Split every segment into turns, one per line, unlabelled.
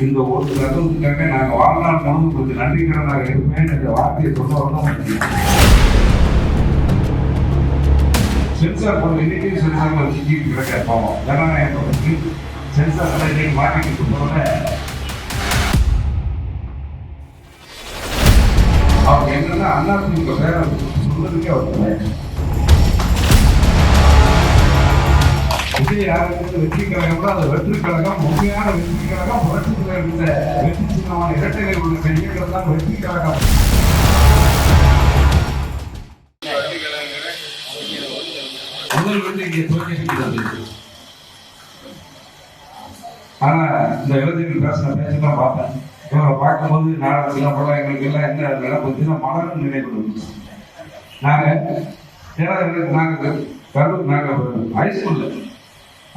இந்த ஒரு தத்துவத்துக்காக நாங்கள் வாழ்நாள் முழுவதும் கொஞ்சம் நன்றிகரனாக இருப்பேன் என்ற வார்த்தையை சொல்ல வரணும். சென்சார் போன இன்னைக்கு சென்சார் சிக்கிட்டு கிடக்க போவோம். ஜனநாயகம் சென்சார் இன்னைக்கு மாட்டிக்கிட்டு போன அவங்க என்னன்னா அதிமுக வேற சொல்றதுக்கே அவர் விஜய் யாருக்கு வெற்றி கழகம் கூட அந்த வெற்றி கழகம் உண்மையான வெற்றி கழகம் புரட்சியில் இருந்த வெற்றி சின்னமான இரட்டைகள் உள்ள இயக்கம் தான் வெற்றி கழகம். முதல் வந்து இங்கே தோல்வி. ஆனா இந்த இளைஞர்கள் பேசின பேச்செல்லாம் பார்த்தேன். இவரை பார்க்கும்போது நாடகத்துல போல எங்களுக்கு எல்லாம் என்ன நடந்துச்சுன்னா மலரும் நினைவு. நாங்க ஹைஸ்கூல்ல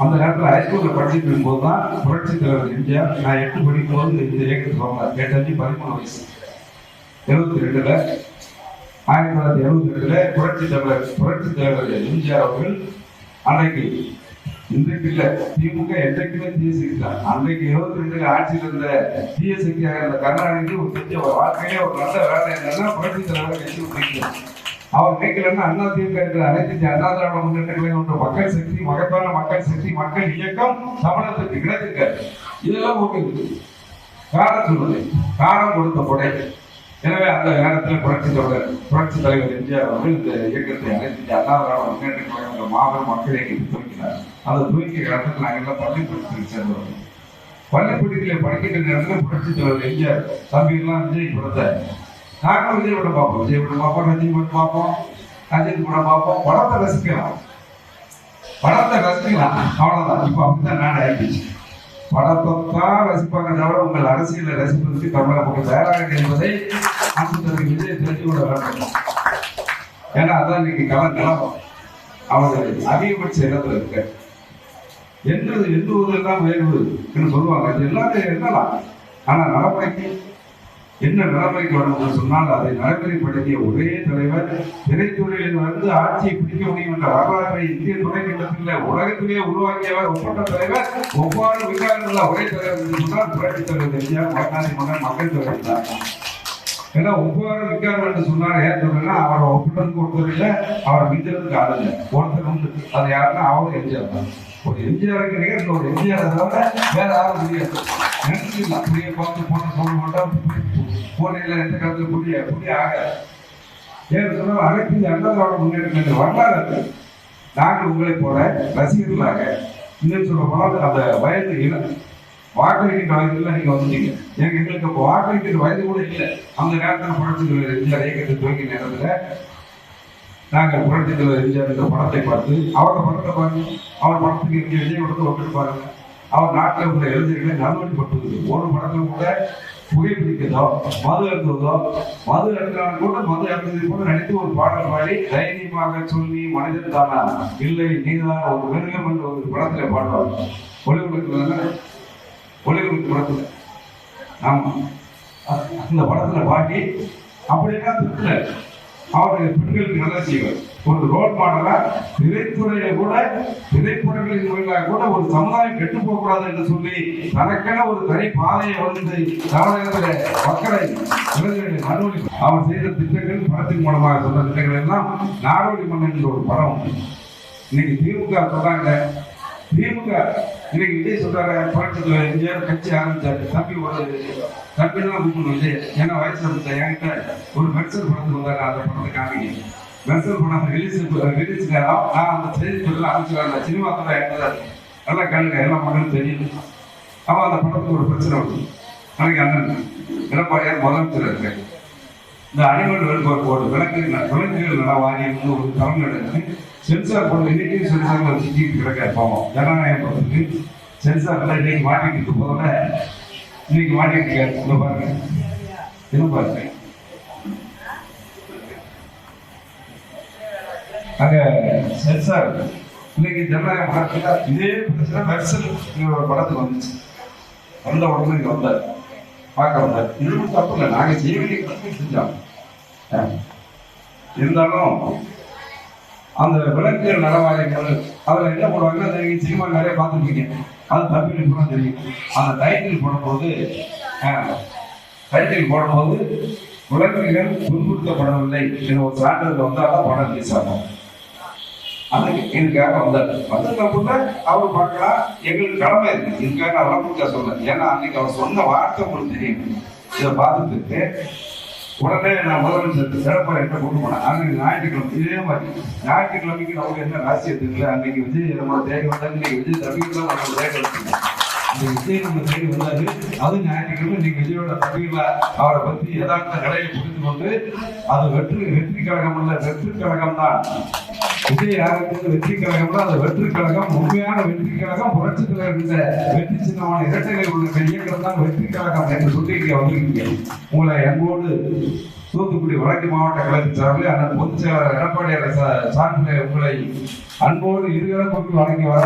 அந்த நேரத்தில் ஹைஸ்கூல்ல படிச்சுட்டு இருக்கும்போது தான் புரட்சி தலைவர் எம்ஜிஆர் நான் 8 படிக்கும் போது இந்த இயக்கத்துக்கு வந்தார். 8-13 வயசு 72ல 1972ல புரட்சி தலைவர் எம்ஜிஆர் அவர்கள் அன்னைக்கு இன்றைக்கு இல்ல திமுக என்றைக்குமே தீசிக்கிறார். அன்றைக்கு 72ல ஆட்சியில் இருந்த தீயசக்தியாக இருந்த கருணாநிதி ஒரு செஞ்ச ஒரு வாழ்க்கையிலே ஒரு நல்ல வேலை என்னன்னா புரட்சி தலைவர் கட்சி பிடிக்கல. அவர் நினைக்கலன்னா அண்ணா திமுக இருக்கிற அனைத்து அண்ணா திராவிட முன்னேற்ற கழகம் மக்கள் சக்தி மகத்தான மக்கள் சக்தி மக்கள் இயக்கம் தமிழகத்துக்கு கிடைத்திருக்க இதெல்லாம் ஒரு காரணம் சொல்வது காரணம் கொடுத்த கொடை. எனவே அந்த நேரத்தில் புரட்சி தலைவர் எம்ஜிஆர் அவர்கள் இந்த இயக்கத்தை அனைத்து அண்ணா திராவிட முன்னேற்ற கழகம் மாபெரும் மக்கள் இயக்கத்தை துவக்கினார். அந்த துவக்கிய காலத்தில் நாங்கள் எல்லாம் பள்ளிக்கூடத்தில் சேர்ந்தவர்கள். பள்ளிக்கூடத்தில் படிக்கின்ற நேரத்தில் புரட்சி தலைவர் எம்ஜிஆர் தம்பியெல்லாம் விஜய் படத்தை நாங்களும் விஜய் படம் பார்ப்போம். விஜய் படம் பார்ப்போம், ரஜினி படம் பார்ப்போம், அஜித் படம் பார்ப்போம். படத்தை ரசிக்கலாம் அவ்வளவுதான். இப்ப அப்படித்தான் நான் ஆயிடுச்சு. படத்தை தான் ரசிப்பாங்க தவிர உங்கள் அரசியலை ரசிப்பதற்கு தமிழக மக்கள் தயாராக என்பதை அந்த விஜய் தெரிஞ்சு கொள்ள வேண்டும். ஏன்னா அதான் இன்னைக்கு நிலம் அவர் அதிகபட்ச இடத்துல இருக்க என்றது எந்த ஊரெல்லாம் உயர்வு என்று சொல்லுவாங்க. அது எல்லாத்தையும் என்னலாம். ஆனா நடைமுறைக்கு என்ன நடைமுறைக்கு வரணும்னு சொன்னால் அதை நடைமுறைப்படுத்திய ஒரே தலைவர் திரைத்துறையில் வந்து ஆட்சியை பிடிக்க முடியும் என்ற வரலாற்றை இந்திய துணைக்கண்டத்தில் உலகத்திலேயே உருவாக்கியவர் ஒப்பற்ற தலைவர் ஒவ்வாறு விகாரங்கள ஒரே தலைவர் என்று சொன்னால் புரட்சி தலைவர் எம்ஜிஆர் மகனாதி மகன் மக்கள் தலைவர் தான். ஏன்னா ஒவ்வாறு விகாரம் என்று சொன்னார். ஏன் சொல்றேன்னா அவரை ஒப்பிட்டதுக்கு ஒருத்தர் இல்லை, அவரை மிஞ்சதுக்கு ஆள் இல்லை, ஒருத்தர் உண்டு. அது யாருன்னா அவரும் எம்ஜிஆர் தான். ஒரு எம்ஜிஆருக்கு நிகழ்ந்த ஒரு எம்ஜிஆர் தவிர வேற யாரும் முடியாது. நினைச்சிடலாம் அப்படியே பார்த்து போன சொல்ல மாட்டோம். போனையில எந்த காலத்துல புரிய ஆக ஏன்னு சொன்னால் அனைத்து இந்த அண்ணா திராவிட முன்னேற்ற வரலாறு நாங்கள் உங்களை போல ரசிகர்களாக இன்னும் சொல்ல போனால் அந்த வயது வாக்களிக்கின்ற வயதுல நீங்க வந்துட்டீங்க. எங்களுக்கு இப்போ வாக்களிக்கின்ற வயது கூட இல்லை. அந்த நேரத்தில் புரட்சி எம்ஜிஆர் இயக்கத்தை துவங்கிய நேரத்துல நாங்கள் புரட்சி தலைவர் எம்ஜிஆர் என்ற படத்தை பார்த்து அவரோட படத்தை பாருங்க, அவர் படத்துக்கு இங்கே விஜய் படத்தை ஒப்பிட்டு பாருங்க. அவர் நாட்டில் உள்ள இளைஞர்களை நல்வழிப்படுத்துவது. ஒரு படத்துல கூட புகைப்பிடிக்கிறதோ மது அழுத்துவதோ மது அழுத்தாலும் கூட மது அழுத்ததை கூட நினைத்து ஒரு பாடல் பாடி தைரியமாக சொல்லி மனிதன் தானா இல்லை நீதான் ஒரு மிருகம் என்ற ஒரு படத்துல பாடுவார். ஒளிவுக்கு படத்துல ஆமா அந்த படத்துல பாடி அப்படின்னா திருத்தல அவருடைய பெண்களுக்கு நல்லா செய்வார். ஒரு ரோல் மாடலா திரைத்துறையில கூட திரைப்படங்களின் மூலமாக கூட ஒரு சமுதாயம் கெட்டு போகக்கூடாது என்று சொல்லி தனக்கென ஒரு தனி பாதையை வந்து தமிழகத்தில மக்களை இளைஞர்களை நாடோடி அவர் செய்த திட்டங்கள் படத்தின் மூலமாக சொன்ன திட்டங்கள் எல்லாம் நாடோடி மன்னன் என்ற ஒரு படம். இன்னைக்கு திமுக சொல்றாங்க, திமுக இன்னைக்கு விஜய் சொல்றாரு புரட்சி தலைவர் எம்ஜிஆர் கட்சி ஆரம்பிச்சாரு. தம்பி ஒரு தம்பிதான் கூப்பிடணும் விஜய். ஏன்னா வயசு என்கிட்ட ஒரு மெர்சல் படத்துக்கு வந்தாரு. அந்த படத்தை காமிக்க மெர்சல் படம் ரிலீஸ் நேரம் நான் அந்த செய்தி சொல்ல ஆரம்பிச்சிருக்கேன். சினிமா தான் எடுத்தாரு. நல்லா கேளுங்க, எல்லா மக்களும் தெரியும். அவன் அந்த படத்துக்கு ஒரு பிரச்சனை வருது. அன்னைக்கு அண்ணன் எடப்பாடியார் முதலமைச்சர் இருக்கு. இந்த அனிமல் வெல்ஃபேர் போர்டு விலங்குகள் நல வாரியம் ஒரு தமிழ்நாடு சென்சார் போர்டு இன்னைக்கு சென்சார் சிக்கிட்டு கிடக்க போவோம். ஜனநாயகம் படத்துக்கு சென்சார் இன்னைக்கு மாட்டிட்டு போதோட இன்னைக்கு மாட்டிட்டு இருக்க பாருங்க என்ன பாருங்க. அங்க சென்சார் இன்னைக்கு ஜனநாயகம் படத்துல இதே பிரச்சனை மெர்சல் படத்துக்கு வந்துச்சு. வந்த உடனே இங்க வந்தார் பார்க்க வந்தார். இது தப்பு இல்லை, நாங்க செய்ய வேண்டிய செஞ்சோம். இருந்தாலும் அந்த விலங்குகள் நலவாரியங்கள் அதுல என்ன போடுவாங்கன்னா நீங்க சினிமா நிறைய பார்த்துருப்பீங்க, அது தமிழ் கூட தெரியும். அந்த டைட்டில் போடும்போது விலங்குகள் துன்புறுத்தப்படவில்லை ஒரு சான்றிதழ் வந்தால்தான் படம் ரிலீஸ் ஆகும். அதுக்கு இதுக்காக வந்ததுக்கு அவர் பார்க்கலாம், எங்களுக்கு கடமை இருக்கு. இதுக்காக நான் வளர்ப்புக்கா சொல்றேன். ஏன்னா அன்னைக்கு அவர் சொன்ன வார்த்தை உங்களுக்கு தெரியும். இதை பார்த்துட்டு உடனே நான் முதலமைச்சர் சிறப்பாக என்ன கொண்டு போனேன். அன்னைக்கு ஞாயிற்றுக்கிழமை இதே மாதிரி ஞாயிற்றுக்கிழமைக்கு நமக்கு என்ன ராசியத்துக்குல அன்னைக்கு விஜய் நம்ம தேடி வந்தாங்க. இன்னைக்கு விஜய் தம்பிகள் நம்ம தேடி வச்சுக்கோங்க. இந்த விஜய் நம்ம தேடி வந்தாரு. அது ஞாயிற்றுக்கிழமை இன்னைக்கு விஜயோட தம்பிகளை அவரை பத்தி யதார்த்த கடையை புரிந்து கொண்டு அது வெற்றி கழகம் இல்ல, வெற்றி கழகம் தான். விஜய் ஆரம்பித்த வெற்றி கழகம் தான். அந்த வெற்றி கழகம் உண்மையான வெற்றி கழகம், புரட்சி தலைவர் வெற்றி சின்னமான இரட்டைகள் உள்ள இயக்கம் தான் வெற்றி கழகம் என்று சொல்லி இங்கே வந்திருக்கீங்க. உங்களை அன்போடு தூத்துக்குடி வடக்கு மாவட்ட கழக சார்பில் அந்த பொதுச் செயலாளர் எடப்பாடியார் சார்பில் உங்களை அன்போடு இருகரப்புக்கு வழங்கி வர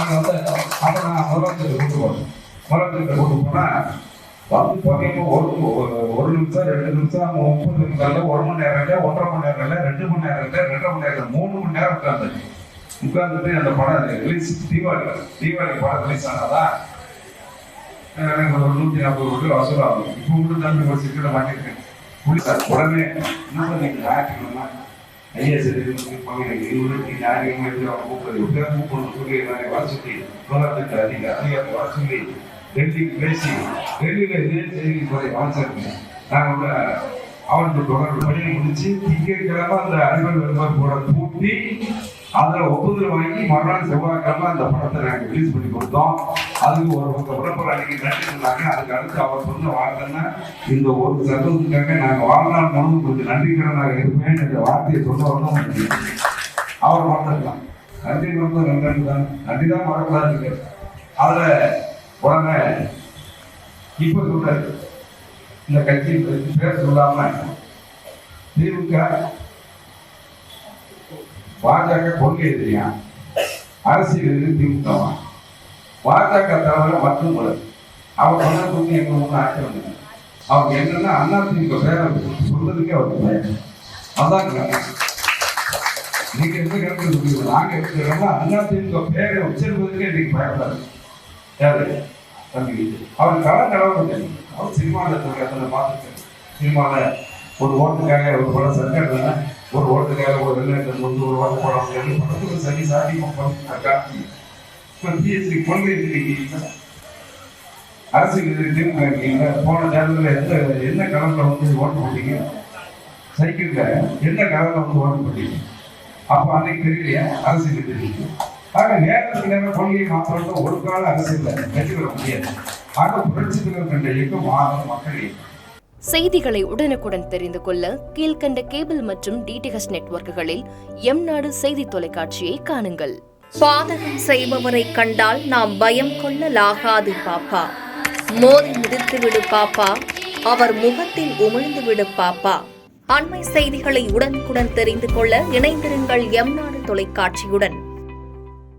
அப்ப நான் முதலமைச்சர் கூட்டு போனேன். முதலமைச்சர் கூட்டு போனா வந்து பார்த்தீங்கன்னா ஒரு நிமிஷம் 2 நிமிஷம் 30 நிமிஷம் 1 மணி நேரம் இல்லை, 1.5 மணி நேரம் இல்லை, 2 மணி நேரம் இல்லை, 2.5 மணி நேரம் 3 மணி நேரம் உட்கார்ந்துட்டு அந்த படம் ரிலீஸ் தீபாவளி படம் ரிலீஸ் ஆனாதான் எனக்கு ஒரு 140 கோடி வசூலாகும். இப்போ மட்டும் தம்பி ஒரு சிக்கலை மாட்டிருக்கேன். உடனே இன்னும் நீங்க ஞாயிற்றுக்கிழமை ஐஎஸ் ஞாயிற்றுக்கிழமை கூப்பிடணும் சொல்லி வர சொல்லி நூறாத்துக்கு அதிகாரத்தை வர சொல்லி டெல்லிக்கு பேசி டெல்லியில இதே செய்தி துறை அமைச்சருக்கு நாங்கள் அவருக்கு தொடர்பு பணியை முடிச்சு திங்கட்கிழமை அந்த அறிவல் வருவார் கூட கூட்டி அதுல ஒப்புதல் வாங்கி மறுநாள் செவ்வாய்க்கிழமை அந்த படத்தை நாங்கள் ரிலீஸ் பண்ணி கொடுத்தோம். அதுக்கு ஒரு உடம்புற அன்னைக்கு நன்றி சொன்னாங்க. அதுக்கு அடுத்து அவர் சொன்ன வார்த்தைன்னா இந்த ஒரு சட்டத்துக்காக நாங்கள் வாழ்நாள் முழுவதும் கொஞ்சம் நன்றிக்கிறனாக இருப்பேன் என்ற வார்த்தையை சொன்னவர்களும் அவர் மறந்துடலாம். நன்றி மறந்து நன்றி தான், நன்றி தான் மறக்கூடாது. அதுல உடனே இப்ப சொல்றாரு இந்த கட்சி பேர் சொல்லாம திமுக பாஜக கொள்கை எதிரியா, அரசியல் எதிரி திமுக பாஜக தவிர மற்றும் அவர் சொன்னதுக்கு எங்க ஒண்ணு ஆக்கிரமிங்க. அவங்க என்னன்னா அண்ணா திமுக பேரை சொல்றதுக்கே அவருக்கு அதான் நீங்க எந்த கருத்து சொல்லுங்க. நாங்க எடுத்துக்கிறோம்னா அண்ணா திமுக பேரை உச்சரிப்பதற்கே இன்னைக்கு பயப்படாது. யாரு தம்பி அவர் கலந்து தெரியும். அவர் சினிமாவில் பார்த்துருக்கேன். சினிமாவில் ஒரு ஓட்டுக்காக ஒரு படம் சர்க்கார் ஒரு ஓட்டுக்காக ஒரு வெள்ளாட்டு வந்து ஒரு ஓட்டு படம் படத்துக்கு சரி சாதிக்கும் காட்சி. இப்போ பிஎஸ்சி கொள்கை அரசியல் திமுக இருக்கீங்க. போன தேர்தலில் என்ன கலரில் வந்து ஓட்டு போட்டீங்க? சைக்கிள்ல என்ன கலரில் வந்து ஓட்டு போட்டீங்க? அப்போ அன்னைக்கு தெரியலையா அரசியல் தெரியுது. ஆக நேரத்துக்கு நேரம் கொள்கையை மாற்றம் ஒரு கால அரசியல் வெற்றி பெற முடியாது. ஆக புரட்சி தலைவர் கண்ட இயக்கம் மக்கள் இயக்கம்.
செய்திகளை உடனுக்குடன் தெரிந்து கொள்ள கீழ்கண்ட கேபிள் மற்றும் டிடிஹெச் நெட்வொர்க்குகளில் எம்நாடு செய்தி தொலைக்காட்சியை காணுங்கள்.
பாதகம் செய்பவரை கண்டால் நாம் பயம் கொள்ளலாகாது பாப்பா. மோதி மிதித்துவிடு பாப்பா, அவர் முகத்தில் உமிழ்ந்துவிடு பாப்பா. அண்மை செய்திகளை உடனுக்குடன் தெரிந்து கொள்ள இணைந்திருங்கள் எம்நாடு தொலைக்காட்சியுடன்.